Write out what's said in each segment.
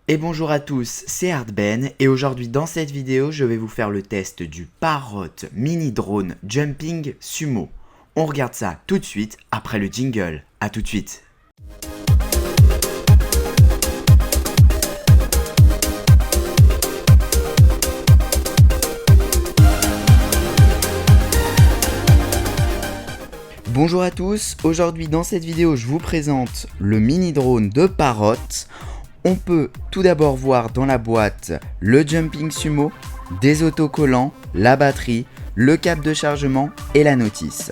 Et bonjour à tous, c'est Hardben et aujourd'hui dans cette vidéo je vais vous faire le test du Parrot Mini Drone Jumping Sumo. On regarde ça tout de suite après le jingle, à tout de suite. Bonjour à tous, aujourd'hui dans cette vidéo je vous présente le mini drone de Parrot. On peut tout d'abord voir dans la boîte le Jumping Sumo, des autocollants, la batterie, le câble de chargement et la notice.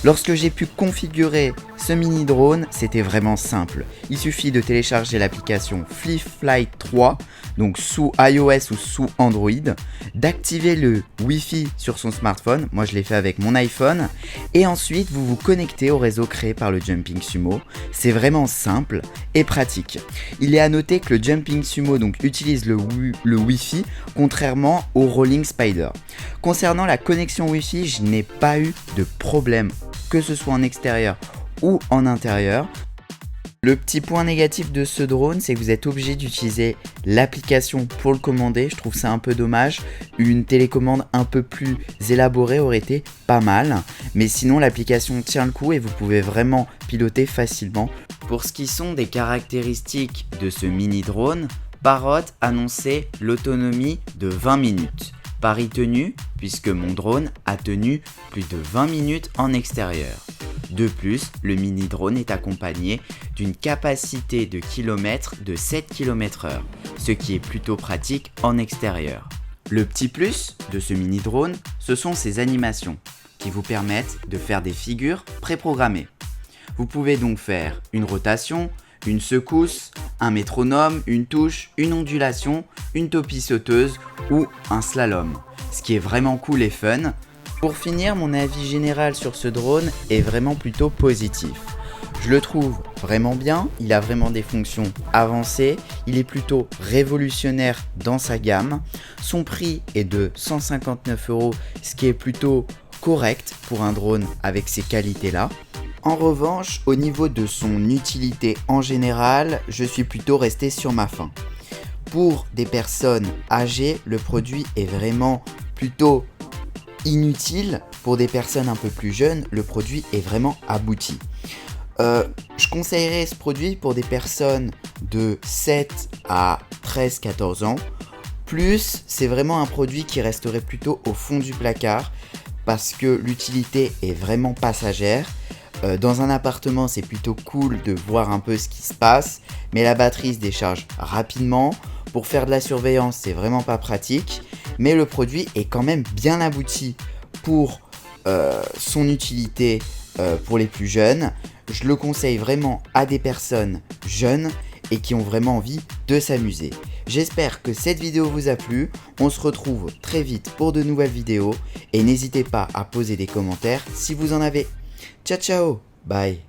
Lorsque j'ai pu configurer ce mini drone, c'était vraiment simple. Il suffit de télécharger l'application FliFly 3, donc sous iOS ou sous Android, d'activer le Wi-Fi sur son smartphone, moi je l'ai fait avec mon iPhone, et ensuite vous vous connectez au réseau créé par le Jumping Sumo. C'est vraiment simple et pratique. Il est à noter que le Jumping Sumo donc, utilise le Wi-Fi, contrairement au Rolling Spider. Concernant la connexion Wi-Fi, je n'ai pas eu de problème, que ce soit en extérieur ou en intérieur. Le petit point négatif de ce drone, c'est que vous êtes obligé d'utiliser l'application pour le commander. Je trouve ça un peu dommage. Une télécommande un peu plus élaborée aurait été pas mal. Mais sinon, l'application tient le coup et vous pouvez vraiment piloter facilement. Pour ce qui sont des caractéristiques de ce mini drone, Parrot annonçait l'autonomie de 20 minutes. Pari tenu, puisque mon drone a tenu plus de 20 minutes en extérieur. De plus, le mini drone est accompagné d'une capacité de kilomètres de 7 km/h, ce qui est plutôt pratique en extérieur. Le petit plus de ce mini drone, ce sont ses animations, qui vous permettent de faire des figures préprogrammées. Vous pouvez donc faire une rotation, une secousse, un métronome, une touche, une ondulation, une topie sauteuse ou un slalom, ce qui est vraiment cool et fun. Pour finir, mon avis général sur ce drone est vraiment plutôt positif. Je le trouve vraiment bien, il a vraiment des fonctions avancées, il est plutôt révolutionnaire dans sa gamme. Son prix est de 159 €, ce qui est plutôt correct pour un drone avec ces qualités-là. En revanche, au niveau de son utilité en général, je suis plutôt resté sur ma faim. Pour des personnes âgées, le produit est vraiment plutôt inutile. Pour des personnes un peu plus jeunes, le produit est vraiment abouti. Je conseillerais ce produit pour des personnes de 7 à 13-14 ans. Plus, c'est vraiment un produit qui resterait plutôt au fond du placard parce que l'utilité est vraiment passagère. Dans un appartement, c'est plutôt cool de voir un peu ce qui se passe, mais la batterie se décharge rapidement. Pour faire de la surveillance, c'est vraiment pas pratique, mais le produit est quand même bien abouti pour son utilité pour les plus jeunes. Je le conseille vraiment à des personnes jeunes et qui ont vraiment envie de s'amuser. J'espère que cette vidéo vous a plu. On se retrouve très vite pour de nouvelles vidéos et n'hésitez pas à poser des commentaires si vous en avez. Ciao ciao, bye.